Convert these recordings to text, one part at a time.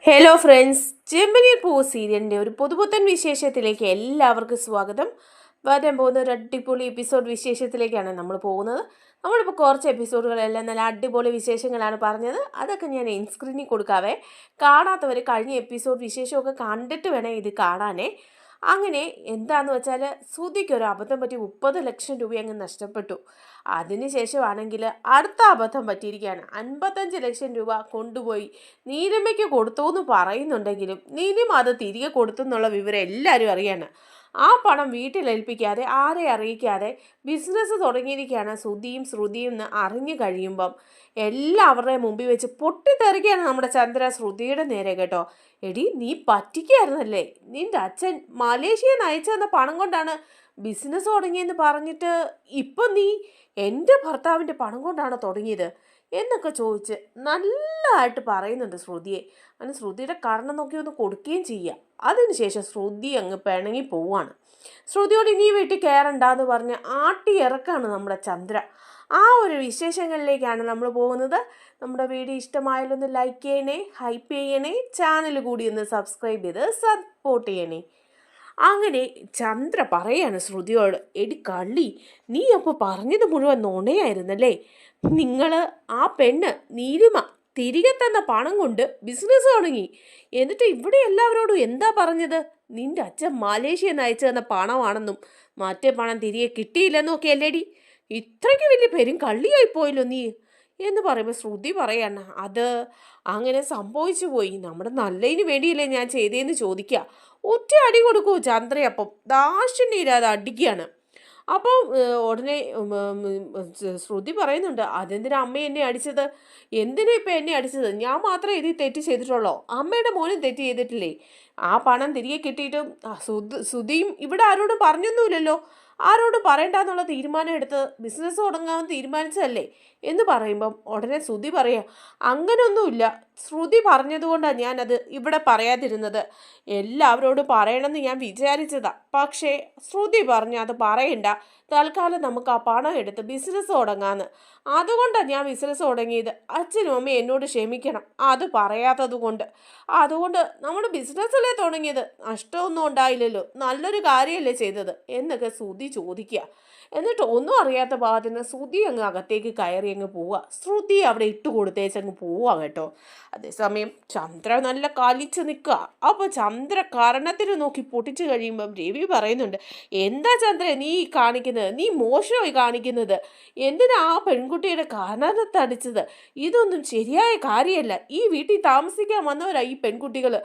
Hello friends, ചെമ്പനീർ പൂവ് സീരിയലിൻ്റെ ഒരു പുതുപുത്തൻ വിശേഷത്തിലേക്ക് എല്ലാവർക്കും സ്വാഗതം. വരാൻ പോകുന്ന ഒരു അടിപൊളി എപ്പിസോഡ് വിശേഷത്തിലേക്കാണ് നമ്മൾ പോകുന്നത്. നമ്മളിപ്പോൾ കുറച്ച് എപ്പിസോഡുകളെല്ലാം നല്ല അടിപൊളി വിശേഷങ്ങളാണ് പറഞ്ഞത്. അതൊക്കെ ഞാൻ സ്ക്രീനിൽ കൊടുക്കാവേ. കാണാത്തവർ കഴിഞ്ഞ എപ്പിസോഡ് വിശേഷമൊക്കെ കണ്ടിട്ട് വേണേൽ ഇത് കാണാനേ. അങ്ങനെ എന്താണെന്ന് വെച്ചാൽ ശ്രുതിക്ക് ഒരു അബദ്ധം പറ്റി 30 ലക്ഷം രൂപ അങ്ങ് നഷ്ടപ്പെട്ടു. അതിനുശേഷമാണെങ്കിൽ അടുത്ത അബദ്ധം പറ്റിയിരിക്കുകയാണ്. 55 ലക്ഷം രൂപ കൊണ്ടുപോയി നീലിമയ്ക്ക് കൊടുത്തു എന്ന് പറയുന്നുണ്ടെങ്കിലും നീലിമ അത് തിരികെ കൊടുത്തു എന്നുള്ള വിവരം എല്ലാവരും അറിയാണ്. ആ പണം വീട്ടിലേൽപ്പിക്കാതെ ആരെ അറിയിക്കാതെ ബിസിനസ് തുടങ്ങിയിരിക്കുകയാണ് ശ്രുതിയും എന്ന് അറിഞ്ഞു കഴിയുമ്പം എല്ലാവരുടെയും മുമ്പിൽ വെച്ച് പൊട്ടിത്തെറിക്കുകയാണ് നമ്മുടെ ചന്ദ്ര ശ്രുതിയുടെ നേരെ. കേട്ടോ, എടി നീ പറ്റിക്കായിരുന്നല്ലേ, നിന്റെ അച്ഛൻ മലേഷ്യയിൽ നിന്ന് അയച്ചു തന്ന പണം കൊണ്ടാണ് ബിസിനസ് തുടങ്ങിയെന്ന് പറഞ്ഞിട്ട് ഇപ്പം നീ എൻ്റെ ഭർത്താവിൻ്റെ പണം കൊണ്ടാണ് തുടങ്ങിയത് എന്നൊക്കെ ചോദിച്ച് നല്ലതായിട്ട് പറയുന്നുണ്ട് ശ്രുതിയെ. അങ്ങനെ ശ്രുതിയുടെ കാരണം നോക്കി ഒന്ന് കൊടുക്കുകയും ചെയ്യുക. അതിനുശേഷം ശ്രുതി അങ്ങ് പിണങ്ങി പോവാണ്. ശ്രുതിയോട് ഇനി വീട്ടിൽ കയറണ്ടെന്ന് പറഞ്ഞ് ആട്ടി ഇറക്കാണ് നമ്മുടെ ചന്ദ്ര. ആ ഒരു വിശേഷങ്ങളിലേക്കാണ് നമ്മൾ പോകുന്നത്. നമ്മുടെ വീഡിയോ ഇഷ്ടമായാലൊന്ന് ലൈക്ക് ചെയ്യണേ, ഹൈപ്പ് ചെയ്യണേ, ചാനൽ കൂടി ഒന്ന് സബ്സ്ക്രൈബ് ചെയ്ത് സപ്പോർട്ട് ചെയ്യണേ. അങ്ങനെ ചന്ദ്ര പറയാണ് ശ്രുതിയോട്, എടി കള്ളി, നീ അപ്പോൾ പറഞ്ഞത് മുഴുവൻ നുണയായിരുന്നല്ലേ. നിങ്ങൾ ആ പെണ്ണ് നീലിമ തിരികെ തന്ന പണം കൊണ്ട് ബിസിനസ് തുടങ്ങി. എന്നിട്ട് ഇവിടെ എല്ലാവരോടും എന്താ പറഞ്ഞത്? നിന്റെ അച്ഛൻ മലേഷ്യയിൽ നിന്ന് അയച്ചു തന്ന പണമാണെന്നും മറ്റേ പണം തിരികെ കിട്ടിയില്ലെന്നും ഒക്കെ അല്ലേടി. ഇത്രയ്ക്ക് വലിയ പേരും കള്ളിയായി പോയല്ലോ നീ എന്ന് പറയുമ്പോൾ ശ്രുതി പറയാണ്, അത് അങ്ങനെ സംഭവിച്ചു പോയി. നമ്മുടെ നല്ലതിന് വേണ്ടിയല്ലേ ഞാൻ ചെയ്തതെന്ന് ചോദിക്കുക. ഒറ്റ അടി കൊടുക്കൂ ചന്ദ്രയപ്പം ദാക്ഷിണ്യമില്ലാതെ അടിക്കുകയാണ്. അപ്പോൾ ഉടനെ ശ്രുതി പറയുന്നുണ്ട്, അതെന്തിനാ അമ്മ എന്നെ അടിച്ചത്? എന്തിനാ ഇപ്പം എന്നെ അടിച്ചത്? ഞാൻ മാത്രമേ ഇതിൽ തെറ്റ് ചെയ്തിട്ടുള്ളൂ, അമ്മയുടെ മോനും തെറ്റ് ചെയ്തിട്ടില്ലേ? ആ പണം തിരികെ കിട്ടിയിട്ടും ശ്രുതിയും ഇവിടെ ആരോടും പറഞ്ഞൊന്നുമില്ലല്ലോ. ആരോട് പറയണ്ടെന്നുള്ള തീരുമാനം എടുത്ത് ബിസിനസ് തുടങ്ങാമെന്ന് തീരുമാനിച്ചതല്ലേ എന്ന് പറയുമ്പം ഉടനെ ശ്രുതി പറയാം, അങ്ങനെയൊന്നുമില്ല, ശ്രുതി പറഞ്ഞതുകൊണ്ടാണ് ഞാനത് ഇവിടെ പറയാതിരുന്നത്. എല്ലാവരോടും പറയണമെന്ന് ഞാൻ വിചാരിച്ചതാ, പക്ഷേ ശ്രുതി പറഞ്ഞു അത് പറയണ്ട, തൽക്കാലം നമുക്ക് ആ പണം എടുത്ത് ബിസിനസ് തുടങ്ങാമെന്ന്. അതുകൊണ്ടാണ് ഞാൻ ബിസിനസ് തുടങ്ങിയത്. അച്ഛനും അമ്മയും എന്നോട് ക്ഷമിക്കണം അത് പറയാത്തത് കൊണ്ട്. അതുകൊണ്ട് നമ്മൾ ബിസിനസ്സല്ലേ തുടങ്ങിയത്, നഷ്ടമൊന്നും ഉണ്ടായില്ലല്ലോ, നല്ലൊരു കാര്യമല്ലേ ചെയ്തത് എന്നൊക്കെ ശ്രുതി ചോദിക്കുക. എന്നിട്ട് ഒന്നും അറിയാത്ത ഭാഗത്തിന് ശ്രുതി അങ്ങ് അകത്തേക്ക് കയറി അങ്ങ് പോവുക. ശ്രുതി അവിടെ ഇട്ട് കൊടുത്തേച്ചങ്ങ് പോവുക. കേട്ടോ, അതേസമയം ചന്ദ്ര നല്ല കാലിച്ച് നിൽക്കുക. അപ്പോൾ ചന്ദ്ര കർണത്തിന് നോക്കി പൊട്ടിച്ചു കഴിയുമ്പം രവി പറയുന്നുണ്ട്, എന്താ ചന്ദ്ര നീ കാണിക്കുന്നത്? നീ മോശമായി കാണിക്കുന്നത്. എന്തിനാ ആ പെൺകുട്ടിയുടെ കർണത്തടിച്ചത്? ഇതൊന്നും ശരിയായ കാര്യമല്ല. ഈ വീട്ടിൽ താമസിക്കാൻ വന്നവരാ ഈ പെൺകുട്ടികൾ.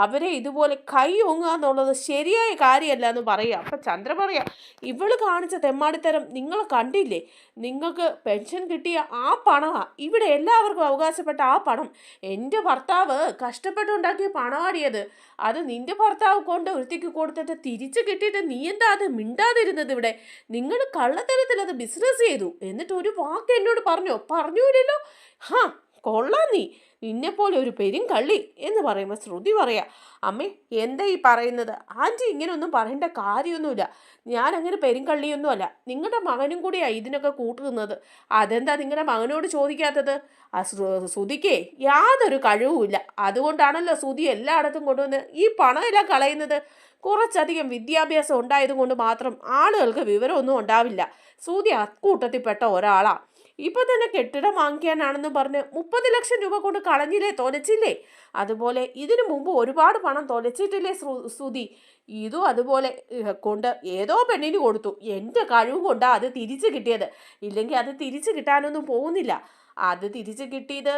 അവരെ ഇതുപോലെ കൈ ഒങ്ങുക എന്നുള്ളത് ശരിയായ കാര്യമല്ല എന്ന് പറയുക. അപ്പം ചന്ദ്ര പറയാം, ഇവള് കാണിച്ച തെമ്മാടിത്തരം നിങ്ങൾ കണ്ടില്ലേ? നിങ്ങൾക്ക് പെൻഷൻ കിട്ടിയ ആ പണമാണ് ഇവിടെ എല്ലാവർക്കും അവകാശപ്പെട്ട ആ പണം. എൻ്റെ ഭർത്താവ് കഷ്ടപ്പെട്ടുണ്ടാക്കിയ പണമാടിയത്. അത് നിന്റെ ഭർത്താവ് കൊണ്ട് ഒരുത്തിക്ക് കൊടുത്തിട്ട് തിരിച്ചു കിട്ടിയിട്ട് നീ എന്താ അത് മിണ്ടാതിരുന്നത്? ഇവിടെ നിങ്ങൾ കള്ളത്തരത്തിൽ അത് ബിസിനസ് ചെയ്തു. എന്നിട്ട് ഒരു വാക്ക് എന്നോട് പറഞ്ഞൂലല്ലോ. ഹാ, കൊള്ളാം നീ, നിന്നെപ്പോലെ ഒരു പെരും കള്ളി എന്ന് പറയുമ്പോൾ ശ്രുതി പറയാ, അമ്മേ എന്താ ഈ പറയുന്നത്? ആൻറ്റി ഇങ്ങനെയൊന്നും പറയേണ്ട കാര്യമൊന്നുമില്ല. ഞാൻ അങ്ങനെ പെരുങ്കള്ളിയൊന്നുമല്ല. നിങ്ങളുടെ മകനും കൂടിയാണ് ഇതിനൊക്കെ കൂട്ടുന്നത്. അതെന്താ നിങ്ങളുടെ മകനോട് ചോദിക്കാത്തത്? ആ ശ്രുതിക്ക് യാതൊരു കഴിവുമില്ല. അതുകൊണ്ടാണല്ലോ ശ്രുതി എല്ലായിടത്തും കൊണ്ടുവന്ന് ഈ പണമെല്ലാം കളയുന്നത്. കുറച്ചധികം വിദ്യാഭ്യാസം ഉണ്ടായതുകൊണ്ട് മാത്രം ആളുകൾക്ക് വിവരമൊന്നും ഉണ്ടാവില്ല. ശ്രുതി അക്കൂട്ടത്തിൽപ്പെട്ട ഒരാളാണ്. ഇപ്പം തന്നെ കെട്ടിടം വാങ്ങിക്കാനാണെന്ന് പറഞ്ഞ് 30 ലക്ഷം രൂപ കൊണ്ട് കളഞ്ഞില്ലേ, തൊലച്ചില്ലേ? അതുപോലെ ഇതിനു മുമ്പ് ഒരുപാട് പണം തൊലച്ചിട്ടില്ലേ ശ്രുതി? ഇതും അതുപോലെ കൊണ്ട് ഏതോ പെണ്ണിന് കൊടുത്തു. എൻ്റെ കഴിവ് കൊണ്ടാണ് അത് തിരിച്ചു കിട്ടിയത്. ഇല്ലെങ്കിൽ അത് തിരിച്ചു കിട്ടാനൊന്നും പോകുന്നില്ല. അത് തിരിച്ചു കിട്ടിയത്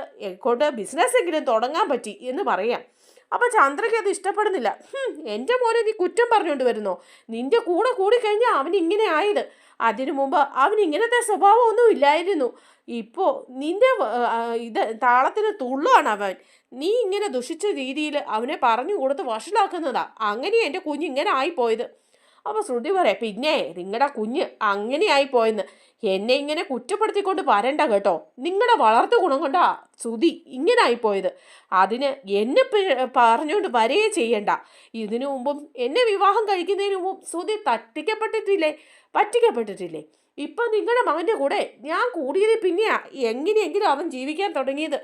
കൊണ്ട് ബിസിനസ് എങ്കിലും തുടങ്ങാൻ പറ്റി എന്ന് പറയാം. അപ്പം ചന്ദ്രയ്ക്ക് അത് ഇഷ്ടപ്പെടുന്നില്ല. എൻ്റെ മോനെ നീ കുറ്റം പറഞ്ഞുകൊണ്ട് വരുന്നോ? നിൻ്റെ കൂടെ കൂടിക്കഴിഞ്ഞാൽ അവൻ ഇങ്ങനെ ആയത്. അതിനു മുമ്പ് അവൻ ഇങ്ങനത്തെ സ്വഭാവമൊന്നും ഇല്ലായിരുന്നു. ഇപ്പോൾ നിൻ്റെ താളത്തിന് തുള്ളുകയാണ് അവൻ. നീ ഇങ്ങനെ ദുഷിച്ച രീതിയിൽ അവനെ പറഞ്ഞു കൊടുത്ത് വഷളാക്കുന്നതാ. അങ്ങനെയാണ് എൻ്റെ കുഞ്ഞ് ഇങ്ങനെ ആയിപ്പോയത്. അപ്പോൾ ശ്രുതി പറയാം, പിന്നെ നിങ്ങളുടെ കുഞ്ഞ് അങ്ങനെയായിപ്പോയെന്ന് എന്നെ ഇങ്ങനെ കുറ്റപ്പെടുത്തിക്കൊണ്ട് വരണ്ട കേട്ടോ. നിങ്ങളുടെ വളർത്തു ഗുണം കൊണ്ടാ ശ്രുതി ഇങ്ങനെ ആയിപ്പോയത്. അതിന് എന്നെ പറഞ്ഞുകൊണ്ട് വരേ ചെയ്യണ്ട. ഇതിനു മുമ്പും എന്നെ വിവാഹം കഴിക്കുന്നതിന് മുമ്പും ശ്രുതി പറ്റിക്കപ്പെട്ടിട്ടില്ലേ? ഇപ്പം നിങ്ങളുടെ മകൻ്റെ കൂടെ ഞാൻ കൂടിയത് പിന്നെയാ എങ്ങനെയെങ്കിലും അവൻ ജീവിക്കാൻ തുടങ്ങിയത്.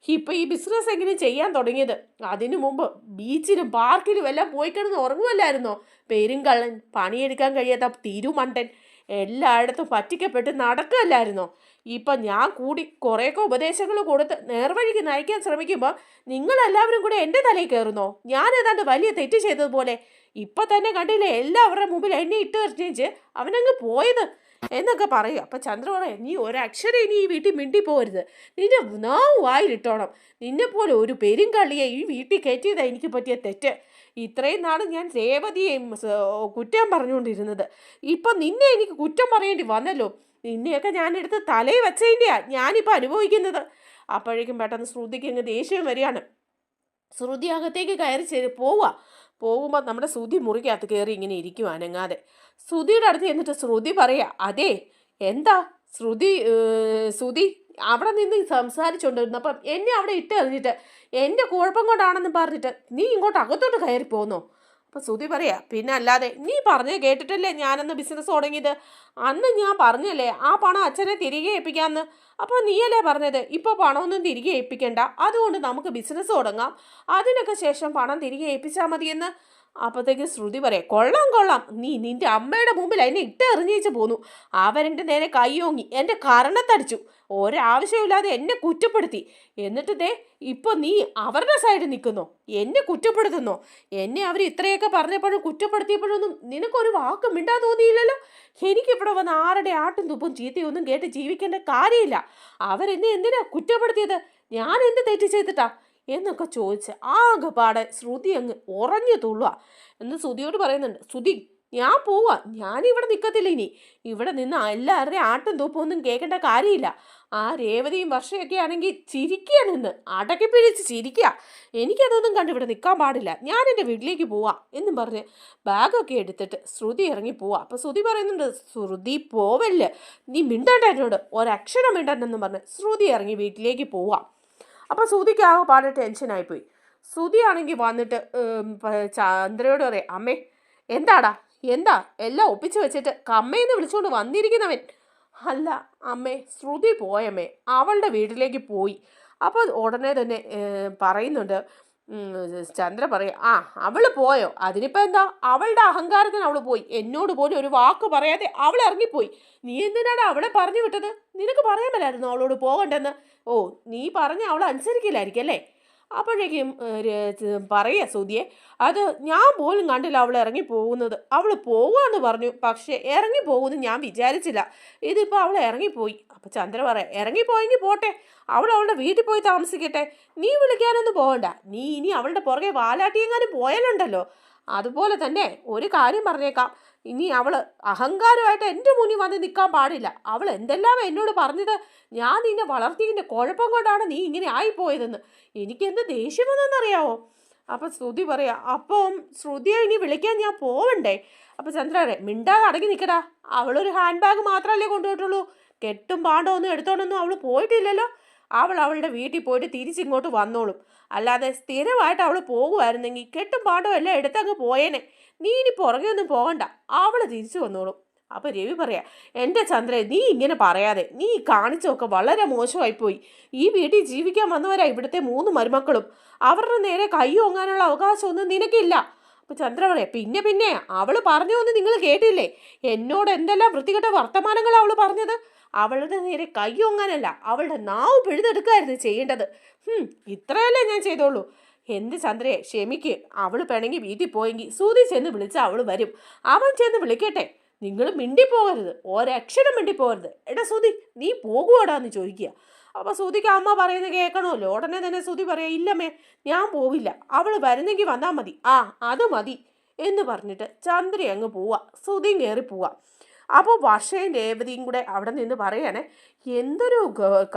ഇപ്പം ഈ ബിസിനസ് എങ്ങനെ ചെയ്യാൻ തുടങ്ങിയത്? അതിനു മുമ്പ് ബീച്ചിലും പാർക്കിലും എല്ലാം പോയി കിടന്ന് ഉറങ്ങുമല്ലായിരുന്നോ? പെരുങ്കള്ളൻ, പണിയെടുക്കാൻ കഴിയാത്ത തിരുമണ്ടൻ, എല്ലായിടത്തും പറ്റിക്കപ്പെട്ട് നടക്കുകയല്ലായിരുന്നോ? ഇപ്പം ഞാൻ കൂടി കുറേയൊക്കെ ഉപദേശങ്ങൾ കൊടുത്ത് നേർവഴിക്ക് നയിക്കാൻ ശ്രമിക്കുമ്പോൾ നിങ്ങളെല്ലാവരും കൂടെ എൻ്റെ തലയിൽ കയറുന്നോ? ഞാൻ ഏതാണ്ട് വലിയ തെറ്റ് ചെയ്തതുപോലെ. ഇപ്പം തന്നെ കണ്ടില്ലേ എല്ലാവരുടെ മുമ്പിൽ എന്നെ ഇട്ട് എറിഞ്ഞേച്ച് അവനങ്ങ് പോയത് എന്നൊക്കെ പറയും. അപ്പം ചന്ദ്ര പറയാം, നീ ഒരക്ഷരം ഇനി ഈ വീട്ടിൽ മിണ്ടി പോകരുത്. നിന്റെ നാവ് വായിലിട്ടോണം. നിന്നെപ്പോലെ ഒരു പെരുങ്കള്ളിയെ ഈ വീട്ടിൽ കയറ്റിയതാണ് എനിക്ക് പറ്റിയ തെറ്റ്. ഇത്രയും നാൾ ഞാൻ രേവതിയെയും കുറ്റം പറഞ്ഞുകൊണ്ടിരുന്നത്. ഇപ്പം നിന്നെ എനിക്ക് കുറ്റം പറയേണ്ടി വന്നല്ലോ. നിന്നെയൊക്കെ ഞാനെടുത്ത് തലയിൽ വെച്ചതിൻ്റെയാണ് ഞാനിപ്പോൾ അനുഭവിക്കുന്നത്. അപ്പോഴേക്കും പെട്ടെന്ന് ശ്രുതിക്ക് അങ്ങ് ദേഷ്യം വരികയാണ്. ശ്രുതി അകത്തേക്ക് കയറി പോകുമ്പോൾ നമ്മുടെ ശ്രുതി മുറിക്കകത്ത് കയറി ഇങ്ങനെ ഇരിക്കും അനങ്ങാതെ. ശ്രുതിയുടെ അടുത്ത് എന്നിട്ട് ശ്രുതി പറയാ, അതെ എന്താ ശ്രുതി അവിടെ നിന്ന് സംസാരിച്ചുകൊണ്ടിരുന്നു. അപ്പം എന്നെ അവിടെ ഇട്ട് എറിഞ്ഞിട്ട് എൻ്റെ കുഴപ്പം കൊണ്ടാണെന്ന് പറഞ്ഞിട്ട് നീ ഇങ്ങോട്ട് അകത്തോട്ട് കയറി പോന്നോ? അപ്പം ശ്രുതി പറയാ, പിന്നെ അല്ലാതെ നീ പറഞ്ഞ് കേട്ടിട്ടല്ലേ ഞാനന്ന് ബിസിനസ് തുടങ്ങിയത്. അന്ന് ഞാൻ പറഞ്ഞല്ലേ ആ പണം അച്ഛനെ തിരികെ ഏൽപ്പിക്കാമെന്ന്. അപ്പോൾ നീയല്ലേ പറഞ്ഞത് ഇപ്പോൾ പണമൊന്നും തിരികെ ഏൽപ്പിക്കണ്ട, അതുകൊണ്ട് നമുക്ക് ബിസിനസ് തുടങ്ങാം, അതിനൊക്കെ ശേഷം പണം തിരികെ ഏൽപ്പിച്ചാൽ മതിയെന്ന്. അപ്പോഴത്തേക്ക് ശ്രുതി പറയാം, കൊള്ളാം, നീ നിൻ്റെ അമ്മയുടെ മുമ്പിൽ എന്നെ ഇട്ടെറിഞ്ഞേച്ച് പോന്നു. അവരെൻ്റെ നേരെ കൈയോങ്ങി എൻ്റെ കരണത്തടിച്ചു, ഒരാവശ്യമില്ലാതെ എന്നെ കുറ്റപ്പെടുത്തി. എന്നിട്ട് ദേ ഇപ്പോൾ നീ അവരുടെ സൈഡിൽ നിൽക്കുന്നോ? എന്നെ കുറ്റപ്പെടുത്തുന്നോ? എന്നെ അവർ ഇത്രയൊക്കെ പറഞ്ഞപ്പോഴും കുറ്റപ്പെടുത്തിയപ്പോഴൊന്നും നിനക്കൊരു വാക്ക് മിണ്ടാൻ തോന്നിയില്ലല്ലോ. എനിക്കിവിടെ വന്ന് ആരുടെ ആട്ടും തുപ്പും ചീത്തയൊന്നും കേട്ട് ജീവിക്കേണ്ട കാര്യമില്ല. അവരെന്നെ എന്തിനാ കുറ്റപ്പെടുത്തിയത്? ഞാൻ എന്ത് തെറ്റ് ചെയ്തിട്ടാ എന്നൊക്കെ ചോദിച്ച് ആകെപ്പാടെ ശ്രുതി അങ്ങ് ഉറഞ്ഞു തുള്ളുക. എന്ന് ശ്രുതിയോട് പറയുന്നുണ്ട്, ശ്രുതി ഞാൻ പോവാ, ഞാനിവിടെ നിൽക്കത്തില്ല. ഇനി ഇവിടെ നിന്ന് എല്ലാവരുടെയും ആട്ടും തൂപ്പൊന്നും കേൾക്കേണ്ട കാര്യമില്ല. ആ രേവതിയും വർഷയൊക്കെ ആണെങ്കിൽ ചിരിക്കുക, നിന്ന് അടക്കി പിടിച്ച് ചിരിക്കുക. എനിക്കതൊന്നും കണ്ട് ഇവിടെ നിൽക്കാൻ പാടില്ല, ഞാൻ എൻ്റെ വീട്ടിലേക്ക് പോവാ എന്നും പറഞ്ഞ് ബാഗൊക്കെ എടുത്തിട്ട് ശ്രുതി ഇറങ്ങി പോവാ. അപ്പോൾ ശ്രുതി പറയുന്നുണ്ട്, ശ്രുതി പോവല്ലേ, നീ മിണ്ടണ്ട എന്നോട്, ഒരക്ഷരം മിണ്ടണ്ടെന്നും പറഞ്ഞ് ശ്രുതി ഇറങ്ങി വീട്ടിലേക്ക് പോവാം. അപ്പോൾ ശ്രുതിക്ക് ആ പാടെ ടെൻഷനായിപ്പോയി. ശ്രുതിയാണെങ്കിൽ വന്നിട്ട് ചന്ദ്രയോട് പറയാം, അമ്മേ എന്താ എല്ലാം ഒപ്പിച്ച് വെച്ചിട്ട് കമ്മയെന്ന് വിളിച്ചുകൊണ്ട് വന്നിരിക്കുന്നവൻ? അല്ല അമ്മേ, ശ്രുതി പോയമ്മേ, അവളുടെ വീട്ടിലേക്ക് പോയി. അപ്പോൾ ഉടനെ തന്നെ പറയുന്നുണ്ട്, ചന്ദ്ര പറയാം, അവൾ പോയോ? അതിനിപ്പോൾ എന്താ, അവളുടെ അഹങ്കാരത്തിന് അവൾ പോയി. എന്നോട് പോലും ഒരു വാക്ക് പറയാതെ അവൾ ഇറങ്ങിപ്പോയി. നീ എന്തിനാണ് അവളെ പറഞ്ഞു വിട്ടത്? നിനക്ക് പറയാൻ മേലായിരുന്നു അവളോട് പോകണ്ടെന്ന്. ഓ, നീ പറഞ്ഞ അവൾ അനുസരിക്കില്ലായിരിക്കും അല്ലേ? അപ്പോഴേക്കും പറയുക ശ്രുതിയെ, അത് ഞാൻ പോലും കണ്ടില്ല അവൾ ഇറങ്ങി പോകുന്നത്. അവൾ പോവാന്ന് പറഞ്ഞു, പക്ഷേ ഇറങ്ങി പോകുമെന്ന് ഞാൻ വിചാരിച്ചില്ല. ഇതിപ്പോൾ അവൾ ഇറങ്ങിപ്പോയി. അപ്പോൾ ചന്ദ്ര പറയാം, ഇറങ്ങിപ്പോയെങ്കിൽ പോട്ടെ, അവൾ അവളുടെ വീട്ടിൽ പോയി താമസിക്കട്ടെ, നീ വിളിക്കാനൊന്നും പോകണ്ട. നീ ഇനി അവളുടെ പുറകെ വാലാട്ടിയെങ്ങാനും പോയാലുണ്ടല്ലോ. അതുപോലെ തന്നെ ഒരു കാര്യം പറഞ്ഞേക്കാം, ഇനി അവൾ അഹങ്കാരമായിട്ട് എൻ്റെ മുന്നിൽ വന്ന് നിൽക്കാൻ പാടില്ല. അവൾ എന്തെല്ലാം എന്നോട് പറഞ്ഞത്, ഞാൻ നിന്നെ വളർത്തിയതിൻ്റെ കുഴപ്പം കൊണ്ടാണ് നീ ഇങ്ങനെ ആയിപ്പോയതെന്ന്. എനിക്കെന്ത് ദേഷ്യമെന്നറിയാവോ? അപ്പം ശ്രുതി പറയാം, അപ്പം ശ്രുതിയെ ഇനി വിളിക്കാൻ ഞാൻ പോവണ്ടേ? അപ്പം ചന്ദ്രനെ, മിണ്ടാതെ അടങ്ങി നിൽക്കടാ, അവളൊരു ഹാൻഡ് ബാഗ് മാത്രമല്ലേ കൊണ്ടുപോയിട്ടുള്ളൂ, കെട്ടും പാണ്ടോ ഒന്നും എടുത്തോണ്ടൊന്നും അവൾ പോയിട്ടില്ലല്ലോ. അവൾ അവളുടെ വീട്ടിൽ പോയിട്ട് തിരിച്ചിങ്ങോട്ട് വന്നോളും. അല്ലാതെ സ്ഥിരമായിട്ട് അവൾ പോകുമായിരുന്നെങ്കിൽ കെട്ടും പാണ്ടോ എല്ലാം എടുത്തങ്ങ് പോയേനെ. നീ ഇനി പുറകെ ഒന്നും പോകണ്ട, അവൾ തിരിച്ചു വന്നോളും. അപ്പോൾ രവി പറയാം, എൻ്റെ ചന്ദ്ര, നീ ഇങ്ങനെ പറയാതെ, നീ കാണിച്ചൊക്കെ വളരെ മോശമായിപ്പോയി. ഈ വീട്ടിൽ ജീവിക്കാൻ വന്നവരാ ഇവിടുത്തെ 3 മരുമക്കളും. അവരുടെ നേരെ കൈ ഓങ്ങാനുള്ള അവകാശമൊന്നും നിനക്കില്ല. അപ്പോൾ ചന്ദ്ര പറയാം, പിന്നെ അവൾ പറഞ്ഞൊന്നും നിങ്ങൾ കേട്ടില്ലേ? എന്നോട് എന്തെല്ലാം വൃത്തികെട്ട വർത്തമാനങ്ങളാണ് അവൾ പറഞ്ഞത്. അവളുടെ നേരെ കൈ ഓങ്ങാനല്ല, അവളുടെ നാവ് പിഴുതെടുക്കായിരുന്നു ചെയ്യേണ്ടത്. ഇത്രയല്ലേ ഞാൻ ചെയ്തോളൂ. എന്ത് ചന്ദ്രയെ, ക്ഷമിക്ക്. അവൾ പിണങ്ങി വീട്ടിൽ പോയെങ്കിൽ ശ്രുതി ചെന്ന് വിളിച്ചാൽ അവൾ വരും. അവൻ ചെന്ന് വിളിക്കട്ടെ. നിങ്ങൾ മിണ്ടിപ്പോകരുത്, ഒരക്ഷരം മിണ്ടിപ്പോകരുത്. എടാ ശ്രുതി, നീ പോകുവാടാന്ന് ചോദിക്കുക. അപ്പോൾ ശ്രുതിക്ക് അമ്മ പറയുന്നത് കേൾക്കണമല്ലോ. ഉടനെ തന്നെ ശ്രുതി പറയാം, ഇല്ലമ്മേ, ഞാൻ പോവില്ല, അവൾ വരുന്നെങ്കിൽ വന്നാൽ മതി. അത് മതി എന്ന് പറഞ്ഞിട്ട് ചന്ദ്ര അങ്ങ് പോവാ, ശ്രുതിയും കയറി പോവാ. അപ്പോൾ വർഷയും രേവതിയും കൂടെ അവിടെ നിന്ന് പറയണേ, എന്തൊരു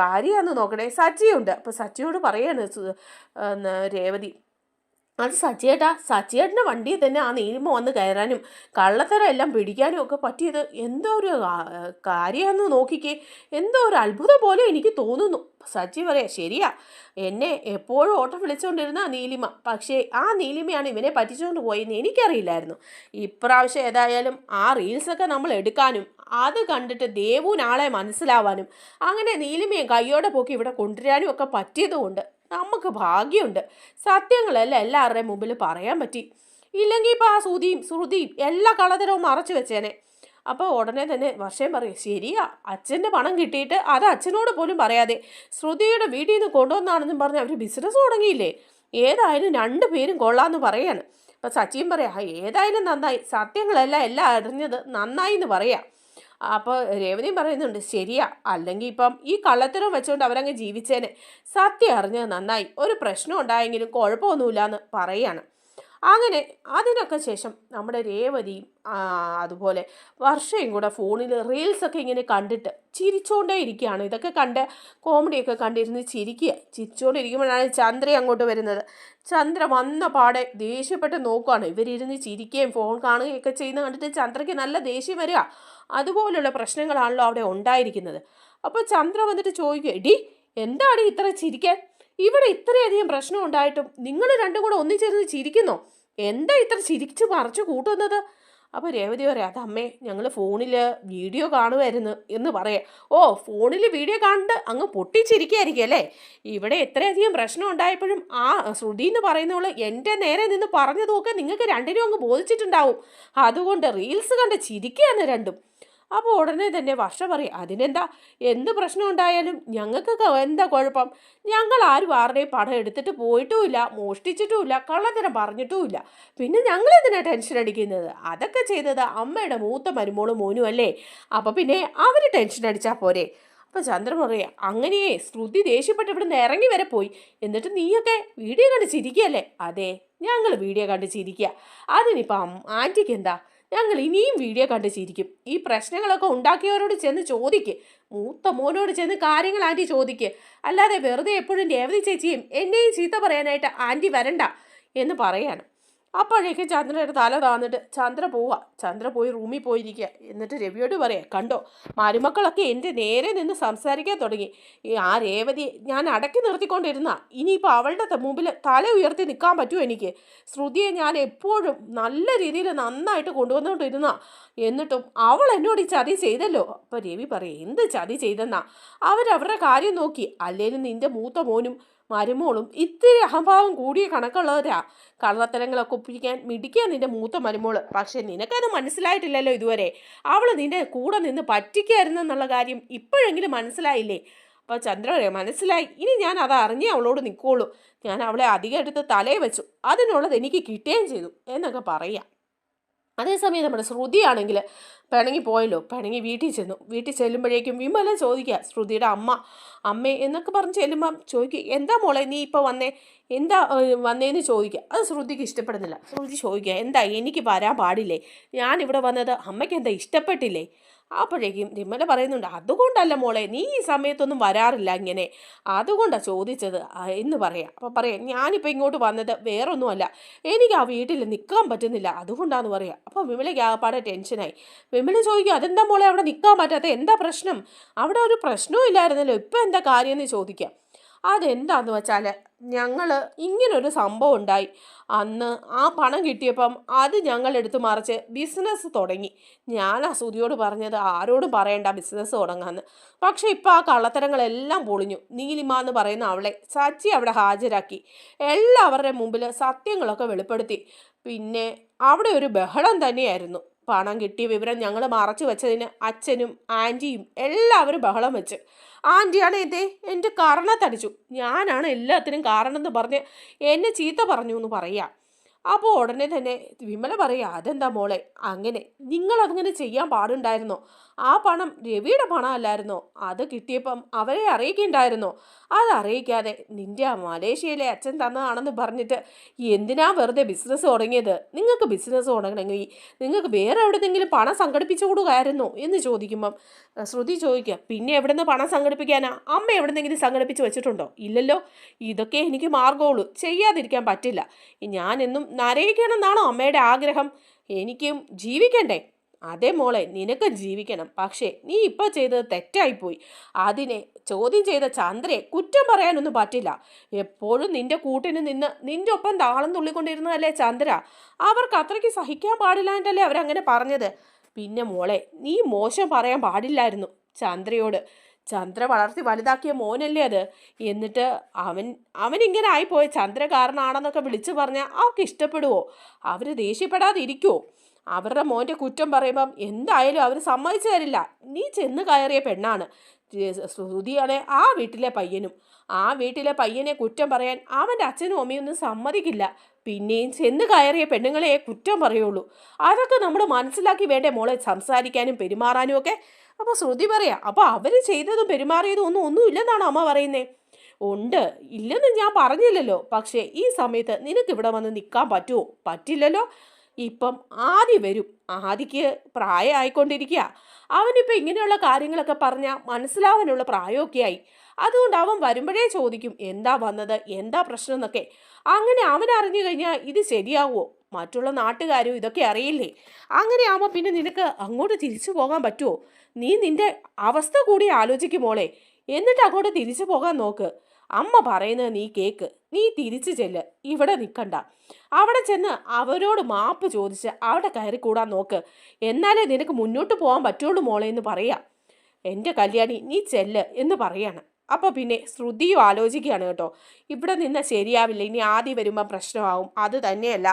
കാര്യമാണെന്ന് നോക്കണേ. സച്ചിയുണ്ട്. അപ്പോൾ സച്ചിയോട് പറയാണ് രേവതി, അത് സച്ചിയേട്ടൻ്റെ വണ്ടിയിൽ തന്നെ ആ നീലിമ വന്ന് കയറാനും കള്ളത്തരം എല്ലാം പിടിക്കാനും ഒക്കെ പറ്റിയത് എന്തോ ഒരു കാര്യമാണെന്ന് നോക്കിക്കേ, എന്തോ ഒരു അത്ഭുതം പോലെ എനിക്ക് തോന്നുന്നു. സച്ചി പറയാം, ശരിയാ, എന്നെ എപ്പോഴും ഓട്ടം വിളിച്ചുകൊണ്ടിരുന്ന നീലിമ, പക്ഷേ ആ നീലിമയാണ് ഇവനെ പറ്റിച്ചുകൊണ്ട് പോയെന്ന് എനിക്കറിയില്ലായിരുന്നു. ഇപ്രാവശ്യം ഏതായാലും ആ റീൽസൊക്കെ നമ്മൾ എടുക്കാനും അത് കണ്ടിട്ട് ദേവുവിനാളെ മനസ്സിലാവാനും അങ്ങനെ നീലിമയെ കയ്യോടെ പോക്കി ഇവിടെ കൊണ്ടുവരാനും ഒക്കെ പറ്റിയതുകൊണ്ട് നമുക്ക് ഭാഗ്യമുണ്ട്, സത്യങ്ങളെല്ലാം എല്ലാവരുടെയും മുമ്പിൽ പറയാൻ പറ്റി. ഇല്ലെങ്കിൽ ഇപ്പം ആ ശ്രുതിയും എല്ലാ കള്ളത്തരവും മറച്ചു വെച്ചേനെ. അപ്പോൾ ഉടനെ തന്നെ വർഷം പറയും, ശരിയാ, അച്ഛൻ്റെ പണം കിട്ടിയിട്ട് അത് അച്ഛനോട് പോലും പറയാതെ ശ്രുതിയുടെ വീട്ടിൽ നിന്ന് കൊണ്ടുവന്നാണെന്നും പറഞ്ഞ് അവർ ബിസിനസ് തുടങ്ങിയില്ലേ. ഏതായാലും 2 പേരും കൊള്ളാമെന്ന് പറയാണ്. അപ്പം സച്ചിൻ പറയാം, ഏതായാലും നന്നായി, സത്യങ്ങളെല്ലാം എല്ലാം അറിഞ്ഞത് നന്നായി എന്ന് പറയാം. അപ്പോൾ രേവതിയും പറയുന്നുണ്ട്, ശരിയാ, അല്ലെങ്കിൽ ഇപ്പം ഈ കള്ളത്തരം വെച്ചുകൊണ്ട് അവരങ്ങ് ജീവിച്ചേനെ. സത്യം അറിഞ്ഞത് നന്നായി, ഒരു പ്രശ്നം ഉണ്ടായെങ്കിലും കുഴപ്പമൊന്നുമില്ല എന്ന് പറയാണ്. അങ്ങനെ അതിനൊക്കെ ശേഷം നമ്മുടെ രേവതിയും അതുപോലെ വർഷയും കൂടെ ഫോണിൽ റീൽസൊക്കെ ഇങ്ങനെ കണ്ടിട്ട് ചിരിച്ചുകൊണ്ടേ ഇരിക്കുകയാണ്. ഇതൊക്കെ കണ്ട് കോമഡിയൊക്കെ കണ്ടിരുന്ന് ചിരിച്ചുകൊണ്ടിരിക്കുമ്പോഴാണ് ചന്ദ്ര അങ്ങോട്ട് വരുന്നത്. ചന്ദ്ര വന്ന പാടെ ദേഷ്യപ്പെട്ട് നോക്കുകയാണ്. ഇവരിരുന്ന് ചിരിക്കുകയും ഫോൺ കാണുകയൊക്കെ ചെയ്യുന്ന കണ്ടിട്ട് ചന്ദ്രയ്ക്ക് നല്ല ദേഷ്യം വരിക. അതുപോലുള്ള പ്രശ്നങ്ങളാണല്ലോ അവിടെ ഉണ്ടായിരിക്കുന്നത്. അപ്പോൾ ചന്ദ്ര വന്നിട്ട് ചോദിക്കുക, എടി എന്താണ് ഇത്ര ചിരിക്കാൻ? ഇവിടെ ഇത്രയധികം പ്രശ്നം ഉണ്ടായിട്ടും നിങ്ങൾ രണ്ടും കൂടെ ഒന്നിച്ചിരുന്ന് ചിരിക്കുന്നോ? എന്താ ഇത്ര ചിരിച്ച് മറച്ചു കൂട്ടുന്നത്? അപ്പോൾ രേവതി പറയാം, അതമ്മേ, ഞങ്ങൾ ഫോണിൽ വീഡിയോ കാണുമായിരുന്നു എന്ന് പറയാം. ഓ, ഫോണിൽ വീഡിയോ കണ്ട് അങ്ങ് പൊട്ടിച്ചിരിക്കുകയായിരിക്കും അല്ലേ? ഇവിടെ എത്രയധികം പ്രശ്നം ഉണ്ടായപ്പോഴും ആ ശ്രുതി എന്ന് പറയുന്നവള് എൻ്റെ നേരെ നിന്ന് പറഞ്ഞതൊക്കെ നിങ്ങൾക്ക് രണ്ടിനും അങ്ങ് ബോധിച്ചിട്ടുണ്ടാവും. അതുകൊണ്ട് റീൽസ് കണ്ട് ചിരിക്കുകയാണ് രണ്ടും. അപ്പോൾ ഉടനെ തന്നെ വർഷ പറയും, അതിനെന്താ, എന്ത് പ്രശ്നം ഉണ്ടായാലും ഞങ്ങൾക്ക് എന്താ കുഴപ്പം? ഞങ്ങൾ ആരുടെയും പണം എടുത്തിട്ട് പോയിട്ടുമില്ല, മോഷ്ടിച്ചിട്ടുമില്ല, കള്ളത്തരം പറഞ്ഞിട്ടുമില്ല. പിന്നെ ഞങ്ങളെന്തിനാ ടെൻഷൻ അടിക്കുന്നത്? അതൊക്കെ ചെയ്തത് അമ്മയുടെ മൂത്ത മരുമോളും മോനും അല്ലേ? അപ്പോൾ പിന്നെ അവർ ടെൻഷൻ അടിച്ചാൽ പോരെ? അപ്പോൾ ചന്ദ്രൻ പറയുക, അങ്ങനെയേ ശ്രുതി ദേഷ്യപ്പെട്ട് ഇവിടെ നിന്ന് ഇറങ്ങി വരെ പോയി, എന്നിട്ട് നീയൊക്കെ വീഡിയോ കണ്ട് ചിരിക്കുകയല്ലേ? അതെ, ഞങ്ങൾ വീഡിയോ കണ്ട് ചിരിക്കുക. അതിനിപ്പം ആൻറ്റിക്ക് എന്താ? ഞങ്ങൾ ഇനിയും വീഡിയോ കണ്ട് ചിരിക്കും. ഈ പ്രശ്നങ്ങളൊക്കെ ഉണ്ടാക്കിയവരോട് ചെന്ന് ചോദിക്ക്, മൂത്ത മോനോട് ചെന്ന് കാര്യങ്ങൾ ആൻറ്റി ചോദിക്ക്. അല്ലാതെ വെറുതെ എപ്പോഴും രേവതി ചേച്ചിയും എന്നെയും ചീത്ത പറയാനായിട്ട് ആൻറ്റി വരണ്ട എന്ന് പറയാണ്. അപ്പോഴേക്കും ചന്ദ്രയുടെ തല താന്നിട്ട് ചന്ദ്ര പോയി റൂമിൽ പോയിരിക്കുക. എന്നിട്ട് രവിയോട് പറയാം, കണ്ടോ, മരുമക്കളൊക്കെ എൻ്റെ നേരെ നിന്ന് സംസാരിക്കാൻ തുടങ്ങി. ആ രേവതി ഞാൻ അടക്കി നിർത്തിക്കൊണ്ടിരുന്ന, ഇനിയിപ്പോൾ അവളുടെ മുമ്പിൽ തല ഉയർത്തി നിൽക്കാൻ പറ്റുമോ എനിക്ക്? ശ്രുതിയെ ഞാൻ എപ്പോഴും നല്ല രീതിയിൽ നന്നായിട്ട് കൊണ്ടുവന്നുകൊണ്ടിരുന്ന, എന്നിട്ടും അവൾ എന്നോട് ഈ ചതി ചെയ്തല്ലോ. അപ്പോൾ രവി പറയും, എന്ത് ചതി ചെയ്തെന്നാ? അവരവരുടെ കാര്യം നോക്കി. അല്ലേലും നിൻ്റെ മൂത്ത മോനും മരുമോളും ഇത്തിരി അഹംഭാവം കൂടിയ കണക്കുള്ളവരാ. കള്ളത്തരങ്ങളൊക്കെ ഒപ്പിക്കാൻ മിടിക്കാൻ നിന്റെ മൂത്ത മരുമോള്. പക്ഷെ നിനക്കത് മനസ്സിലായിട്ടില്ലല്ലോ ഇതുവരെ. അവൾ നിന്റെ കൂടെ നിന്ന് പറ്റിക്കായിരുന്നെന്നുള്ള കാര്യം ഇപ്പോഴെങ്കിലും മനസ്സിലായില്ലേ? അപ്പോൾ ചന്ദ്ര മനസ്സിലായി, ഇനി ഞാൻ അത് അറിഞ്ഞേ അവളോട് നിൽക്കുള്ളൂ. ഞാൻ അവളെ അധികം എടുത്ത് തലയെ വെച്ചു, അതിനുള്ളത് എനിക്ക് കിട്ടുകയും ചെയ്തു എന്നൊക്കെ പറയാം. അതേസമയം നമ്മുടെ ശ്രുതിയാണെങ്കിൽ പിണങ്ങി വീട്ടിൽ ചെല്ലുമ്പോഴേക്കും വിമല ചോദിക്കുക, ശ്രുതിയുടെ അമ്മേ എന്നൊക്കെ പറഞ്ഞ് ചെല്ലുമ്പം ചോദിക്കുക, എന്താ മോളെ നീ ഇപ്പോൾ വന്നേ, എന്താ വന്നേന്ന് ചോദിക്കുക. അത് ശ്രുതിക്ക് ഇഷ്ടപ്പെടുന്നില്ല. ശ്രുതി ചോദിക്കുക, എന്താ എനിക്ക് വരാൻ പാടില്ലേ? ഞാനിവിടെ വന്നത് അമ്മയ്ക്ക് എന്താ ഇഷ്ടപ്പെട്ടില്ലേ? അപ്പോഴേക്കും വിമല പറയുന്നുണ്ട്, അതുകൊണ്ടല്ല മോളെ, നീ ഈ സമയത്തൊന്നും വരാറില്ല ഇങ്ങനെ, അതുകൊണ്ടാണ് ചോദിച്ചത് എന്ന് പറയാം. അപ്പോൾ പറയാം, ഞാനിപ്പോൾ ഇങ്ങോട്ട് വന്നത് വേറൊന്നുമല്ല, എനിക്ക് ആ വീട്ടിൽ നിൽക്കാൻ പറ്റുന്നില്ല, അതുകൊണ്ടാന്ന് പറയാം. അപ്പോൾ വിമലയ്ക്ക് ആകപ്പാടെ ടെൻഷനായി. വിമല ചോദിക്കുക, അതെന്താ മോളെ അവിടെ നിൽക്കാൻ പറ്റാത്ത, എന്താ പ്രശ്നം? അവിടെ ഒരു പ്രശ്നവും ഇല്ലായിരുന്നല്ലോ, ഇപ്പം എന്താ കാര്യമെന്ന് ചോദിക്കാം. അതെന്താന്ന് വെച്ചാൽ ഞങ്ങൾ ഇങ്ങനൊരു സംഭവം ഉണ്ടായി. അന്ന് ആ പണം കിട്ടിയപ്പം അത് ഞങ്ങളെടുത്ത് മറിച്ച് ബിസിനസ് തുടങ്ങി. ഞാൻ ആ ശ്രുതിയോട് പറഞ്ഞത് ആരോടും പറയണ്ട ബിസിനസ് തുടങ്ങാമെന്ന്. പക്ഷേ ഇപ്പം ആ കള്ളത്തരങ്ങളെല്ലാം പൊളിഞ്ഞു. നീലിമ എന്ന് പറയുന്ന അവളെ സച്ചി അവിടെ ഹാജരാക്കി. എല്ലാവരുടെ മുമ്പിൽ സത്യങ്ങളൊക്കെ വെളിപ്പെടുത്തി. പിന്നെ അവിടെ ഒരു ബഹളം തന്നെയായിരുന്നു. പണം കിട്ടിയ വിവരം ഞങ്ങൾ മറച്ചു വെച്ചതിന് അച്ഛനും ആൻറ്റിയും എല്ലാവരും ബഹളം വെച്ച്. ആൻറ്റിയാണ് എൻ്റെ കർണത്തടിച്ചു, ഞാനാണ് എല്ലാത്തിനും കാരണം എന്ന് പറഞ്ഞ് എന്നെ ചീത്ത പറഞ്ഞു എന്ന് പറയാം. അപ്പോൾ ഉടനെ തന്നെ വിമല പറയുക, അതെന്താ മോളെ അങ്ങനെ? നിങ്ങളതങ്ങനെ ചെയ്യാൻ പാടുണ്ടായിരുന്നോ? ആ പണം രവിയുടെ പണമല്ലായിരുന്നോ? അത് കിട്ടിയപ്പം അവരെ അറിയിക്കണ്ടായിരുന്നോ? അത് അറിയിക്കാതെ നിൻ്റെ ആ മലേഷ്യയിലെ അച്ഛൻ തന്നതാണെന്ന് പറഞ്ഞിട്ട് എന്തിനാ വെറുതെ ബിസിനസ് തുടങ്ങിയത്? നിങ്ങൾക്ക് ബിസിനസ് തുടങ്ങണമെങ്കിൽ നിങ്ങൾക്ക് വേറെ എവിടെയെങ്കിലും പണം സംഘടിപ്പിച്ചു കൊടുക്കായിരുന്നോ എന്ന് ചോദിക്കുമ്പം ശ്രുതി ചോദിക്കുക, പിന്നെ എവിടെ നിന്ന് പണം സംഘടിപ്പിക്കാനാ? അമ്മ എവിടെന്നെങ്കിലും സംഘടിപ്പിച്ച് വെച്ചിട്ടുണ്ടോ? ഇല്ലല്ലോ. ഇതൊക്കെ എനിക്ക് മാർഗമുള്ളൂ, ചെയ്യാതിരിക്കാൻ പറ്റില്ല. ഞാനെന്നും നരയിക്കണമെന്നാണോ അമ്മയുടെ ആഗ്രഹം? എനിക്കും ജീവിക്കണ്ടേ? അതേ മോളെ, നിനക്ക് ജീവിക്കണം. പക്ഷേ നീ ഇപ്പോൾ ചെയ്തത് തെറ്റായിപ്പോയി. അതിനെ ചോദ്യം ചെയ്ത ചന്ദ്രയെ കുറ്റം പറയാനൊന്നും പറ്റില്ല. എപ്പോഴും നിന്റെ കൂട്ടിന് നിന്ന് നിന്റെ ഒപ്പം താളം തുള്ളിക്കൊണ്ടിരുന്നതല്ലേ ചന്ദ്ര. അവർക്ക് അത്രയ്ക്ക് സഹിക്കാൻ പാടില്ലാണ്ടല്ലേ അവരങ്ങനെ പറഞ്ഞത്. പിന്നെ മോളെ, നീ മോശം പറയാൻ പാടില്ലായിരുന്നു ചന്ദ്രയോട്. ചന്ദ്ര വളർത്തി വലുതാക്കിയ മോനല്ലേ അത്. എന്നിട്ട് അവനിങ്ങനെ ആയിപ്പോയ ചന്ദ്ര കാരണമാണെന്നൊക്കെ വിളിച്ചു പറഞ്ഞാൽ അവർക്ക് ഇഷ്ടപ്പെടുവോ? അവർ ദേഷ്യപ്പെടാതിരിക്കുവോ? അവരുടെ മോൻ്റെ കുറ്റം പറയുമ്പം എന്തായാലും അവർ സമ്മതിച്ചു തരില്ല. നീ ചെന്ന് കയറിയ പെണ്ണാണ്. ശ്രുതിയാണെ ആ വീട്ടിലെ പയ്യനും. ആ വീട്ടിലെ പയ്യനെ കുറ്റം പറയാൻ അവൻ്റെ അച്ഛനും അമ്മയൊന്നും സമ്മതിക്കില്ല. പിന്നെയും ചെന്ന് കയറിയ പെണ്ണുങ്ങളെ കുറ്റം പറയുള്ളൂ. അതൊക്കെ നമ്മൾ മനസ്സിലാക്കി വേണ്ടേ മോളെ സംസാരിക്കാനും പെരുമാറാനും ഒക്കെ. അപ്പോൾ ശ്രുതി പറയാം, അപ്പോൾ അവർ ചെയ്തതും പെരുമാറിയതും ഒന്നും ഇല്ലെന്നാണ് അമ്മ പറയുന്നത്. ഉണ്ട്, ഇല്ലെന്ന് ഞാൻ പറഞ്ഞില്ലല്ലോ. പക്ഷേ ഈ സമയത്ത് നിനക്ക് ഇവിടെ വന്ന് നിൽക്കാൻ പറ്റുമോ? പറ്റില്ലല്ലോ. ഇപ്പം ആദി വരും. ആദിക്ക് പ്രായമായിക്കൊണ്ടിരിക്കുക. അവനിപ്പോൾ ഇങ്ങനെയുള്ള കാര്യങ്ങളൊക്കെ പറഞ്ഞാൽ മനസ്സിലാവാനുള്ള പ്രായമൊക്കെ ആയി. അതുകൊണ്ട് അവൻ വരുമ്പോഴേ ചോദിക്കും എന്താ വന്നത്, എന്താ പ്രശ്നം എന്നൊക്കെ. അങ്ങനെ അവൻ അറിഞ്ഞു കഴിഞ്ഞാൽ ഇത് ശരിയാവുമോ? മറ്റുള്ള നാട്ടുകാരും ഇതൊക്കെ അറിയില്ലേ? അങ്ങനെ ആവുമ്പോൾ പിന്നെ നിനക്ക് അങ്ങോട്ട് തിരിച്ചു പോകാൻ പറ്റുമോ? നീ നിന്റെ അവസ്ഥ കൂടി ആലോചിക്കുമോളെ. എന്നിട്ട് അങ്ങോട്ട് തിരിച്ചു പോകാൻ നോക്ക്. അമ്മ പറയുന്നത് നീ കേക്ക്. നീ തിരിച്ചു ചെല്ല്, ഇവിടെ നിൽക്കണ്ട. അവിടെ ചെന്ന് അവരോട് മാപ്പ് ചോദിച്ച് അവിടെ കയറി കൂടാൻ നോക്ക്. എന്നാലേ നിനക്ക് മുന്നോട്ട് പോകാൻ പറ്റുള്ളൂ മോളെ എന്ന് പറയാം. എൻ്റെ കല്യാണി നീ ചെല്ല് എന്ന് പറയാണ്. അപ്പോൾ പിന്നെ ശ്രുതിയും ആലോചിക്കുകയാണ് കേട്ടോ, ഇവിടെ നിന്ന് ശരിയാവില്ല, ഇനി ആദ്യം വരുമ്പോൾ പ്രശ്നമാവും. അത് തന്നെയല്ല,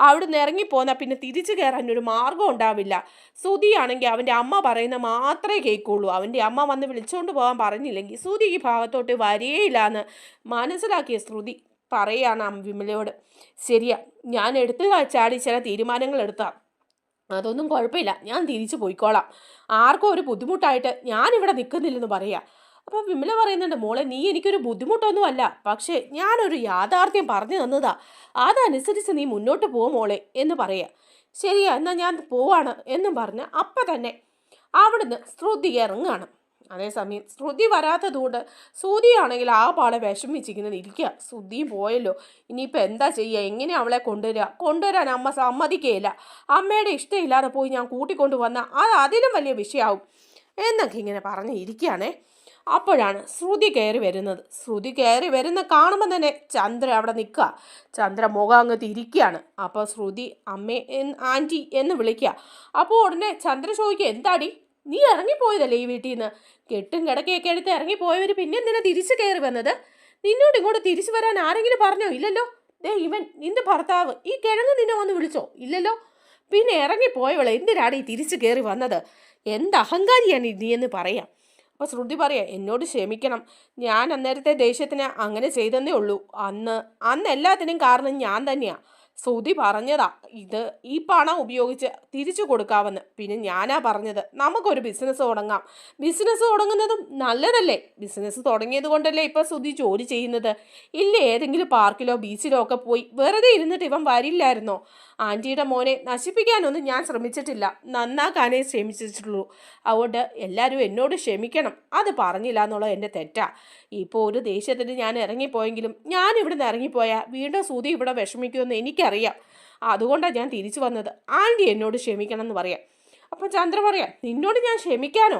അവിടുന്ന് ഇറങ്ങിപ്പോന്നാൽ പിന്നെ തിരിച്ചു കയറാനൊരു മാർഗം ഉണ്ടാവില്ല. ശ്രുതിയാണെങ്കിൽ അവൻ്റെ അമ്മ പറയുന്ന മാത്രമേ കേൾക്കുള്ളൂ. അവൻ്റെ അമ്മ വന്ന് വിളിച്ചുകൊണ്ട് പോകാൻ പറഞ്ഞില്ലെങ്കിൽ ശ്രുതി ഈ ഭാഗത്തോട്ട് വരികയില്ല എന്ന് മനസ്സിലാക്കിയ ശ്രുതി പറയുകയാണ് വിമലയോട്, ശരിയാ, ഞാൻ എടുത്തു ചാടി ചില തീരുമാനങ്ങൾ എടുത്താൽ അതൊന്നും കുഴപ്പമില്ല, ഞാൻ തിരിച്ചു പോയിക്കോളാം. ആർക്കും ഒരു ബുദ്ധിമുട്ടായിട്ട് ഞാനിവിടെ നിൽക്കുന്നില്ലെന്ന് പറയാം. അപ്പോൾ വിമല പറയുന്നുണ്ട്, മോളെ നീ എനിക്കൊരു ബുദ്ധിമുട്ടൊന്നുമല്ല, പക്ഷേ ഞാനൊരു യാഥാർത്ഥ്യം പറഞ്ഞു തന്നതാ, അതനുസരിച്ച് നീ മുന്നോട്ട് പോ മോളെ എന്ന് പറയാം. ശരിയാ, എന്നാൽ ഞാൻ പോവാണ് എന്നും പറഞ്ഞ് അപ്പം തന്നെ അവിടുന്ന് ശ്രുതി ഇറങ്ങുകയാണ്. അതേസമയം ശ്രുതി വരാത്തതുകൊണ്ട് ശ്രുതിയാണെങ്കിൽ ആ പാടെ വിഷമിച്ചിങ്ങനെ ഇരിക്കുക. ശ്രുതിയും പോയല്ലോ, ഇനിയിപ്പോൾ എന്താ ചെയ്യുക, എങ്ങനെ അവളെ കൊണ്ടുവരാൻ അമ്മ സമ്മതിക്കുകയില്ല. അമ്മയുടെ ഇഷ്ടമില്ലാതെ പോയി ഞാൻ കൂട്ടിക്കൊണ്ടു വന്നാൽ അത് അതിലും വലിയ വിഷയമാവും എന്നൊക്കെ ഇങ്ങനെ പറഞ്ഞ് ഇരിക്കുകയാണേ. അപ്പോഴാണ് ശ്രുതി കയറി വരുന്നത്. ശ്രുതി കയറി വരുന്ന കാണുമ്പോൾ തന്നെ ചന്ദ്ര അവിടെ നിൽക്കുക. ചന്ദ്ര മുഖം അങ്ങ് തിരിക്കുകയാണ്. അപ്പോൾ ശ്രുതി അമ്മേ ആൻറ്റി എന്ന് വിളിക്കുക. അപ്പോൾ ഉടനെ ചന്ദ്ര ചോദിക്കുക, എന്താടി നീ ഇറങ്ങിപ്പോയതല്ലേ ഈ വീട്ടിൽ നിന്ന്? കെട്ടും കിടക്കയൊക്കെ എടുത്ത് ഇറങ്ങിപ്പോയവർ പിന്നെ എന്തിനാ തിരിച്ചു കയറി വന്നത്? നിന്നോട് ഇങ്ങോട്ട് തിരിച്ചു വരാൻ ആരെങ്കിലും പറഞ്ഞോ? ഇല്ലല്ലോ. ഇവൻ നിന്റെ ഭർത്താവ് ഈ കിഴങ്ങ് നിന്നെ വന്ന് വിളിച്ചോ? ഇല്ലല്ലോ. പിന്നെ ഇറങ്ങിപ്പോയവളെ എന്തിനാണ് ഈ തിരിച്ചു കയറി വന്നത്? എന്ത് അഹങ്കാരിയാണ് നീ എന്ന് പറയാം. അപ്പോൾ ശ്രുതി പറയാം, എന്നോട് ക്ഷമിക്കണം, ഞാൻ അന്നേരത്തെ ദേഷ്യത്തിന് അങ്ങനെ ചെയ്തെന്നേ ഉള്ളൂ. അന്ന് എല്ലാത്തിനും കാരണം ഞാൻ തന്നെയാണ്. ശ്രുതി പറഞ്ഞതാ ഇത് ഈ പണം ഉപയോഗിച്ച് തിരിച്ചു കൊടുക്കാമെന്ന്. പിന്നെ ഞാനാ പറഞ്ഞത് നമുക്കൊരു ബിസിനസ് തുടങ്ങാം. ബിസിനസ് തുടങ്ങുന്നതും നല്ലതല്ലേ? ബിസിനസ് തുടങ്ങിയത് കൊണ്ടല്ലേ ഇപ്പോൾ ശ്രുതി ജോലി ചെയ്യുന്നത്. ഇല്ല ഏതെങ്കിലും പാർക്കിലോ ബീച്ചിലോ ഒക്കെ പോയി വെറുതെ ഇരുന്നിട്ട് ഇവൻ വരില്ലായിരുന്നോ? ആൻറ്റിയുടെ മോനെ നശിപ്പിക്കാനൊന്നും ഞാൻ ശ്രമിച്ചിട്ടില്ല, നന്നാക്കാനേ ശ്രമിച്ചിട്ടുള്ളൂ. അതുകൊണ്ട് എല്ലാവരും എന്നോട് ക്ഷമിക്കണം, അത് പറഞ്ഞില്ല എന്നുള്ളത് എൻ്റെ തെറ്റാ. ഇപ്പോൾ ഒരു ദേഷ്യത്തിന് ഞാൻ ഇറങ്ങിപ്പോയെങ്കിലും ഞാൻ ഇവിടുന്ന് ഇറങ്ങിപ്പോയാൽ വീണ്ടും ശ്രുതി ഇവിടെ വിഷമിക്കുമെന്ന് എനിക്കറിയാം. അതുകൊണ്ടാണ് ഞാൻ തിരിച്ചു വന്നത്. ആൻറ്റി എന്നോട് ക്ഷമിക്കണം എന്ന് പറയാം. അപ്പം ചന്ദ്ര പറയാം, നിന്നോട് ഞാൻ ക്ഷമിക്കാനോ?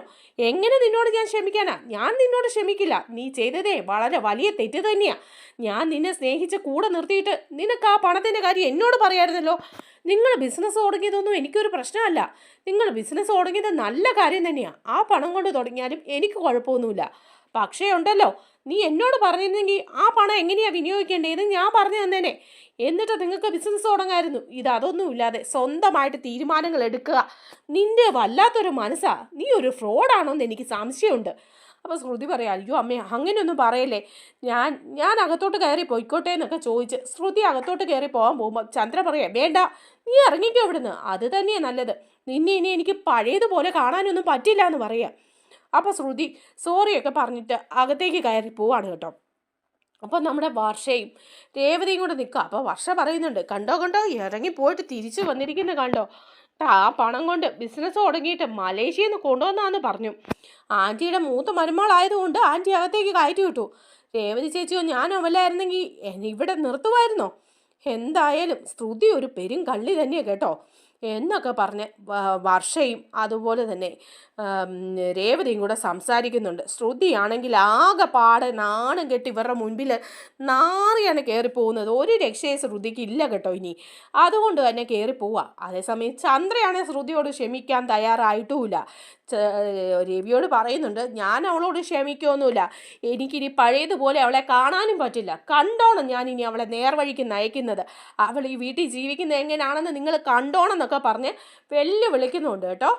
എങ്ങനെ നിന്നോട് ഞാൻ ക്ഷമിക്കാനാ? ഞാൻ നിന്നോട് ക്ഷമിക്കില്ല. നീ ചെയ്തതേ വളരെ വലിയ തെറ്റ് തന്നെയാണ്. ഞാൻ നിന്നെ സ്നേഹിച്ച് കൂടെ നിർത്തിയിട്ട് നിനക്ക് ആ പണത്തിൻ്റെ കാര്യം എന്നോട് പറയാമായിരുന്നല്ലോ. നിങ്ങൾ ബിസിനസ് തുടങ്ങിയതൊന്നും എനിക്കൊരു പ്രശ്നമല്ല. നിങ്ങൾ ബിസിനസ് തുടങ്ങിയത് നല്ല കാര്യം തന്നെയാണ്. ആ പണം കൊണ്ട് തുടങ്ങിയാലും എനിക്ക് കുഴപ്പമൊന്നുമില്ല. പക്ഷേ ഉണ്ടല്ലോ, നീ എന്നോട് പറഞ്ഞിരുന്നെങ്കിൽ ആ പണം എങ്ങനെയാണ് വിനിയോഗിക്കേണ്ടത് ഞാൻ പറഞ്ഞു തന്നേനെ. എന്നിട്ട് നിങ്ങൾക്ക് ബിസിനസ് തുടങ്ങായിരുന്നു. അതൊന്നുമില്ലാതെ സ്വന്തമായിട്ട് തീരുമാനങ്ങൾ എടുക്കുക. നിന്റെ വല്ലാത്തൊരു മനസ്സാ. നീ ഒരു ഫ്രോഡാണോന്ന് എനിക്ക് സംശയമുണ്ട്. അപ്പോൾ ശ്രുതി പറയാം, അയ്യോ അമ്മേ അങ്ങനെയൊന്നും പറയല്ലേ, ഞാൻ അകത്തോട്ട് കയറി പോയിക്കോട്ടെ എന്നൊക്കെ ചോദിച്ച് ശ്രുതി അകത്തോട്ട് കയറി പോകാൻ പോകുമ്പോൾ ചന്ദ്ര പറയാം, വേണ്ട, നീ ഇറങ്ങിക്കോ ഇവിടുന്ന്, അത് തന്നെയാണ് നല്ലത്. നിന്നെ ഇനി എനിക്ക് പഴയതുപോലെ കാണാനൊന്നും പറ്റില്ല എന്ന് പറയാം. അപ്പോൾ ശ്രുതി സോറിയൊക്കെ പറഞ്ഞിട്ട് അകത്തേക്ക് കയറി പോവാണ് കേട്ടോ. അപ്പോൾ നമ്മുടെ വർഷയും രേവതിയും കൂടെ നിൽക്കുക. അപ്പോൾ വർഷ പറയുന്നുണ്ട്, കണ്ടോ ഇറങ്ങിപ്പോയിട്ട് തിരിച്ചു വന്നിരിക്കുന്നത് കണ്ടോ, ആ പണം കൊണ്ട് ബിസിനസ് തുടങ്ങിയിട്ട് മലേഷ്യയിൽ നിന്ന് കൊണ്ടുവന്നാന്ന് പറഞ്ഞു. ആൻറ്റിയുടെ മൂത്ത മരുമകളായതുകൊണ്ട് ആൻറ്റി അകത്തേക്ക് കയറ്റി വിട്ടു. രേവതി ചേച്ചിയോ ഞാനോ വല്ലായിരുന്നെങ്കിൽ ഇവിടെ നിർത്തുമായിരുന്നോ? എന്തായാലും ശ്രുതി ഒരു പെരും കള്ളി തന്നെയാണ് കേട്ടോ. എന്നൊക്കെ പറഞ്ഞ് വർഷയും അതുപോലെ തന്നെ രേവതിയും കൂടെ സംസാരിക്കുന്നുണ്ട്. ശ്രുതിയാണെങ്കിൽ ആകെ പാടെ നാണം കെട്ടി ഇവരുടെ മുൻപിൽ നാറിയാണ് കയറിപ്പോകുന്നത്. ഒരു രക്ഷയെ ശ്രുതിക്ക് ഇല്ല കേട്ടോ ഇനി. അതുകൊണ്ട് തന്നെ കയറിപ്പോവുക. അതേസമയം ചന്ദ്രയാണെങ്കിൽ ശ്രുതിയോട് ക്ഷമിക്കാൻ തയ്യാറായിട്ടുമില്ല. രവിയോട് പറയുന്നുണ്ട്, ഞാൻ അവളോട് ക്ഷമിക്കുമൊന്നുമില്ല, എനിക്കിനി പഴയതുപോലെ അവളെ കാണാനും പറ്റില്ല, കണ്ടോണം ഞാനിനി അവളെ നേർവഴിക്ക് നയിക്കുന്നത്, അവൾ ഈ വീട്ടിൽ ജീവിക്കുന്നത് എങ്ങനെയാണെന്ന് നിങ്ങൾ കണ്ടോണം എന്നൊക്കെ പറഞ്ഞ് വിളിക്കുന്നുണ്ട് കേട്ടോ.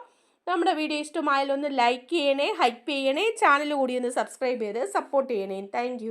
നമ്മുടെ വീഡിയോ ഇഷ്ടമായാലൊന്ന് ലൈക്ക് ചെയ്യണേ, ഹൈപ്പ് ചെയ്യണേ, ചാനൽ കൂടി ഒന്ന് സബ്സ്ക്രൈബ് ചെയ്ത് സപ്പോർട്ട് ചെയ്യണേ. താങ്ക്